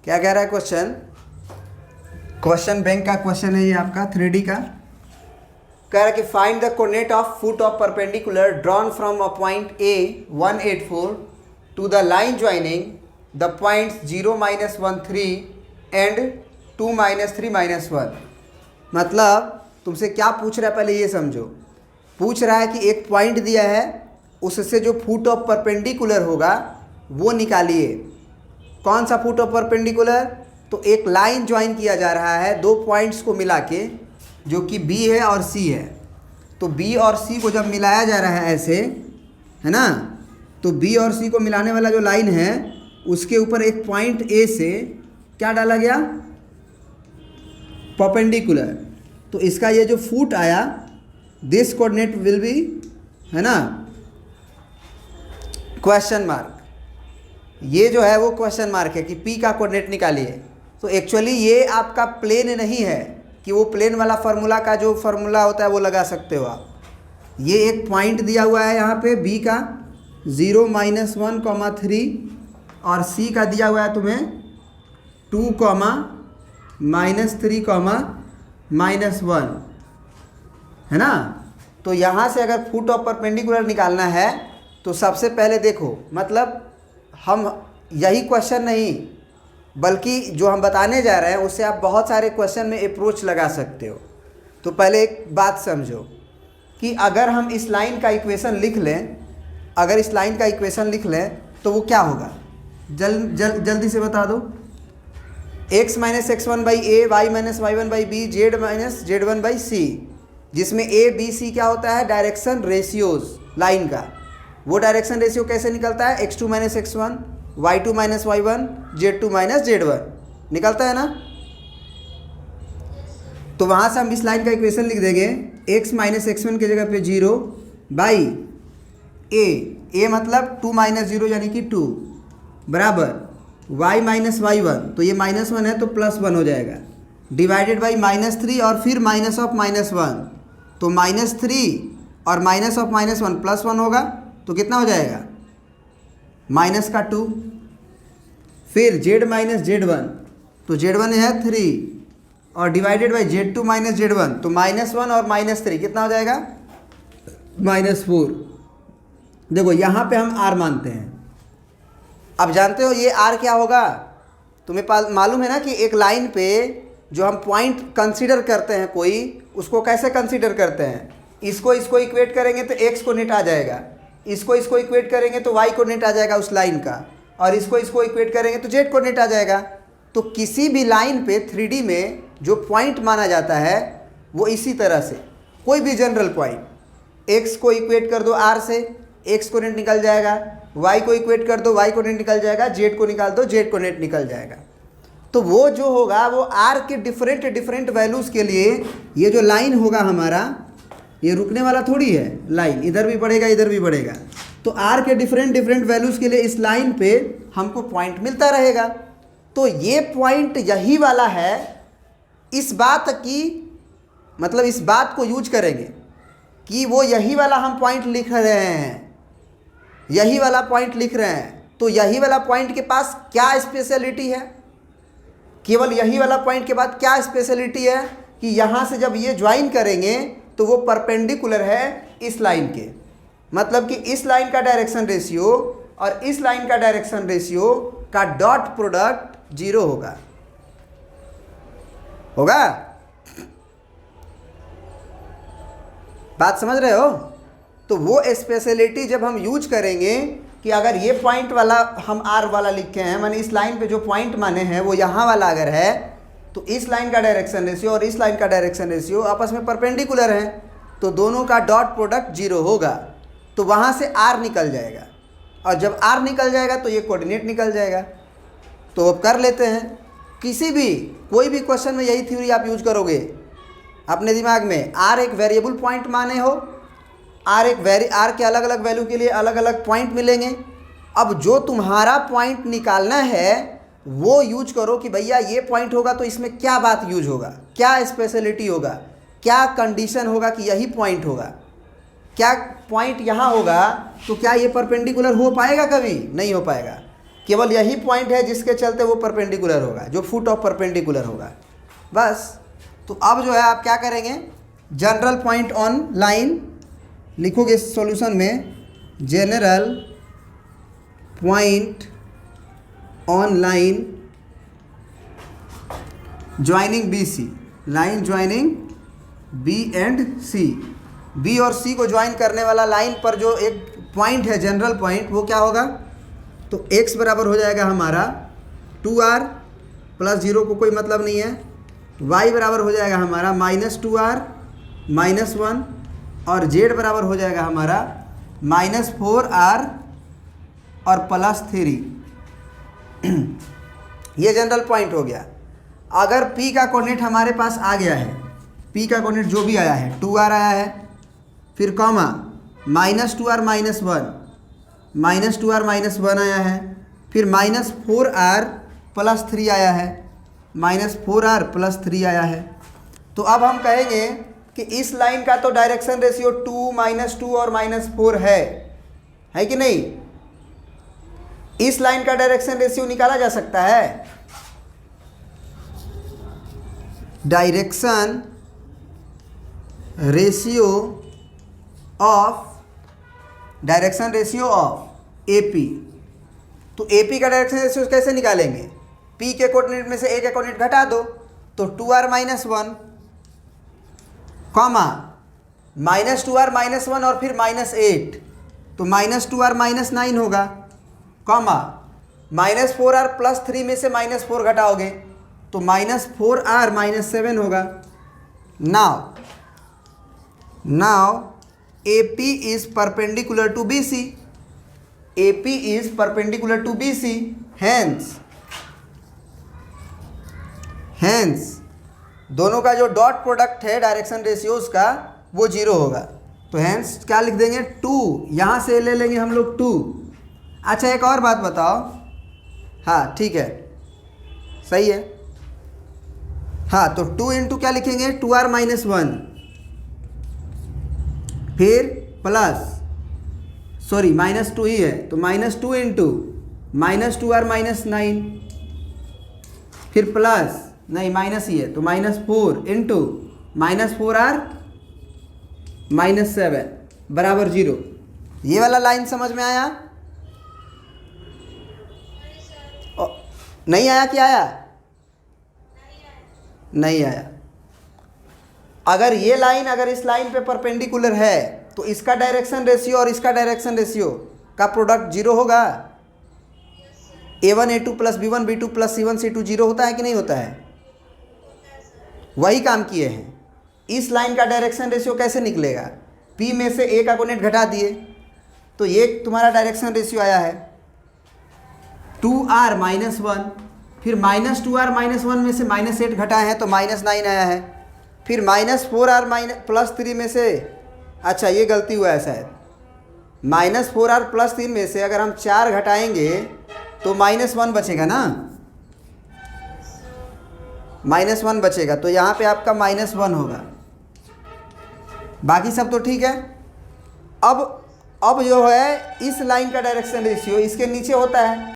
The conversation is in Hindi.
क्या कह रहा है क्वेश्चन? क्वेश्चन बैंक का क्वेश्चन है ये आपका 3D का। कह रहा है कि find the coordinate of foot of perpendicular drawn from a point A 184 to the line joining the points 0 -1 3 and 2 -3 -1। मतलब तुमसे क्या पूछ रहा है पहले ये समझो। पूछ रहा है कि एक पॉइंट दिया है, उससे जो फुट ऑफ परपेंडिकुलर होगा वो निकालिए। कौन सा फुट ऑफ परपेंडिकुलर? तो एक लाइन ज्वाइन किया जा रहा है दो पॉइंट्स को मिला के, जो कि B है और C है। तो B और C को जब मिलाया जा रहा है ऐसे, है ना, तो B और C को मिलाने वाला जो लाइन है उसके ऊपर एक पॉइंट A से क्या डाला गया? परपेंडिकुलर। तो इसका ये जो फुट आया, दिस कोऑर्डिनेट विल बी, है ना, क्वेश्चन मार्क। ये जो है वो क्वेश्चन मार्क है कि P का कोऑर्डिनेट निकालिए। तो एक्चुअली ये आपका प्लेन नहीं है कि वो प्लेन वाला फार्मूला का जो फार्मूला होता है वो लगा सकते हो आप। ये एक पॉइंट दिया हुआ है यहाँ पे B का 0 -1 3 और C का दिया हुआ है तुम्हें 2 -3 -1, है ना। तो यहाँ से अगर फुट ऑफ परपेंडिकुलर निकालना है तो सबसे पहले देखो, मतलब हम यही क्वेश्चन नहीं बल्कि जो हम बताने जा रहे हैं उससे आप बहुत सारे क्वेश्चन में अप्रोच लगा सकते हो। तो पहले एक बात समझो कि अगर हम इस लाइन का इक्वेशन लिख लें, अगर इस लाइन का इक्वेशन लिख लें तो वो क्या होगा? जल्दी से बता दो। x - x1 a, y - y1 b, z - z1 c, जिसमें a b c क्या होता है? डायरेक्शन रेशियोज लाइन का। वो डायरेक्शन रेशियो कैसे निकलता है? x2 - x1, y2 - y1, z2 - z1 निकलता है ना। तो वहाँ से हम इस लाइन का इक्वेशन लिख देंगे x - x1 की जगह पे 0 बाई a मतलब 2 - 0 यानी कि 2 बराबर y - y1, तो ये -1 है तो +1 हो जाएगा, डिवाइडेड बाई -3 और फिर माइनस ऑफ -1, तो -3 और माइनस ऑफ -1 +1 होगा, तो कितना हो जाएगा? -2। फिर z - z1, तो z1 है 3 और डिवाइडेड बाई z2 - z1, तो -1 और -3 कितना हो जाएगा? -4। देखो यहाँ पे हम r मानते हैं। अब जानते हो ये r क्या होगा? तुम्हें मालूम है ना कि एक लाइन पे जो हम पॉइंट कंसीडर करते हैं कोई, उसको कैसे कंसीडर करते हैं? इसको इक्वेट करेंगे तो x कोऑर्डिनेट आ जाएगा, इसको इक्वेट करेंगे तो y कोऑर्डिनेट आ जाएगा उस लाइन का, और इसको इक्वेट करेंगे तो z कोऑर्डिनेट आ जाएगा। तो किसी भी लाइन पे 3D में जो पॉइंट माना जाता है वो इसी तरह से, कोई भी जनरल पॉइंट, x को इक्वेट कर दो r से, x कोऑर्डिनेट निकल जाएगा, y को इक्वेट कर दो, y कोऑर्डिनेट निकल जाएगा, z को निकाल दो, z कोऑर्डिनेट निकल जाएगा। तो वो जो होगा वो r के डिफरेंट वैल्यूज़ के लिए ये जो लाइन होगा हमारा, ये रुकने वाला थोड़ी है लाइन, इधर भी बढ़ेगा इधर भी बढ़ेगा। तो r के डिफरेंट वैल्यूज़ के लिए इस लाइन पे हमको पॉइंट मिलता रहेगा। तो ये पॉइंट यही वाला है। इस बात की मतलब इस बात को यूज करेंगे कि वो यही वाला हम पॉइंट लिख रहे हैं, यही वाला पॉइंट लिख रहे हैं। तो यही वाला पॉइंट के पास क्या स्पेशलिटी है? केवल यही वाला पॉइंट के बाद क्या स्पेशलिटी है कि यहाँ से जब ये ज्वाइन करेंगे तो वो परपेंडिकुलर है इस लाइन के। मतलब कि इस लाइन का डायरेक्शन रेशियो और इस लाइन का डायरेक्शन रेशियो का डॉट प्रोडक्ट 0 होगा। बात समझ रहे हो? तो वो स्पेशलिटी जब हम यूज करेंगे कि अगर ये पॉइंट वाला हम r वाला लिखे हैं, माने इस लाइन पे जो पॉइंट माने हैं वो यहाँ वाला अगर है, तो इस लाइन का डायरेक्शन रेशियो और इस लाइन का डायरेक्शन रेशियो आपस में परपेंडिकुलर हैं, तो दोनों का डॉट प्रोडक्ट 0 होगा। तो वहाँ से r निकल जाएगा, और जब r निकल जाएगा तो ये कोऑर्डिनेट निकल जाएगा। तो अब कर लेते हैं। किसी भी कोई भी क्वेश्चन में यही थ्योरी आप यूज करोगे अपने दिमाग में। r एक वेरिएबल पॉइंट माने हो, r के अलग अलग वैल्यू के लिए अलग अलग पॉइंट मिलेंगे। अब जो तुम्हारा पॉइंट निकालना है वो यूज करो कि भैया ये पॉइंट होगा तो इसमें क्या बात यूज होगा, क्या स्पेशलिटी होगा, क्या कंडीशन होगा कि यही पॉइंट होगा। क्या पॉइंट यहाँ होगा तो क्या ये परपेंडिकुलर हो पाएगा? कभी नहीं हो पाएगा। केवल यही पॉइंट है जिसके चलते वो परपेंडिकुलर होगा, जो फुट ऑफ परपेंडिकुलर होगा बस। तो अब जो है आप क्या करेंगे, जनरल पॉइंट ऑन लाइन लिखोगे सॉल्यूशन में, general point on line joining B C, line joining B and C, B और सी को ज्वाइन करने वाला लाइन पर जो एक पॉइंट है जनरल पॉइंट, वो क्या होगा, तो x बराबर हो जाएगा हमारा 2r प्लस 0 को कोई मतलब नहीं है, y बराबर हो जाएगा हमारा -2r -1 और z बराबर हो जाएगा हमारा -4r और +3। ये जनरल पॉइंट हो गया। अगर p का कोऑर्डिनेट हमारे पास आ गया है, p का कोऑर्डिनेट जो भी आया है, 2r आया है, फिर कॉमा -2r -1 आया है, फिर -4r +3 आया है, -4r +3 आया है। तो अब हम कहेंगे कि इस लाइन का तो डायरेक्शन रेशियो 2 -2 और -4 है कि नहीं। इस लाइन का डायरेक्शन रेशियो निकाला जा सकता है, डायरेक्शन रेशियो ऑफ AP। तो AP का डायरेक्शन रेशियो कैसे निकालेंगे, P के कोऑर्डिनेट में से A के कोऑर्डिनेट घटा दो, तो 2r -1 कॉमा -2r -1 और फिर -8, तो -2r -9 होगा, कॉमा -4r +3 में से -4 घटाओगे तो -4r -7 होगा। Now AP is perpendicular to BC, AP is perpendicular to BC, hence दोनों का जो डॉट प्रोडक्ट है डायरेक्शन रेशियोज का वो 0 होगा। तो हैंस क्या लिख देंगे, 2, यहाँ से ले लेंगे हम लोग 2। अच्छा एक और बात बताओ, हाँ ठीक है सही है, हाँ तो 2 इंटू क्या लिखेंगे, 2r -1, फिर प्लस -2 ही है तो -2 इंटू -2r -9, फिर प्लस नहीं माइनस ही है तो -4 इंटू -4r -7 बराबर 0। ये वाला लाइन समझ में आया? नहीं आया? क्या आया? नहीं आया। अगर ये लाइन अगर इस लाइन पे परपेंडिकुलर है तो इसका डायरेक्शन रेशियो और इसका डायरेक्शन रेशियो का प्रोडक्ट 0 होगा। A1 A2 plus B1 B2 plus C1 C2 0 होता है कि नहीं होता है? वही काम किए हैं। इस लाइन का डायरेक्शन रेशियो कैसे निकलेगा, P में से A का कोऑर्डिनेट घटा दिए तो ये तुम्हारा डायरेक्शन रेशियो आया है 2r -1, फिर -2r -1 में से -8 घटाए हैं तो -9 आया है, फिर -4r +3 में से, अच्छा ये गलती हुआ है शायद, -4r +3 में से अगर हम 4 घटाएंगे तो -1 बचेगा ना, -1 बचेगा, तो यहाँ पे आपका -1 होगा। बाकी सब तो ठीक है। अब जो है इस लाइन का डायरेक्शन रेशियो इसके नीचे होता है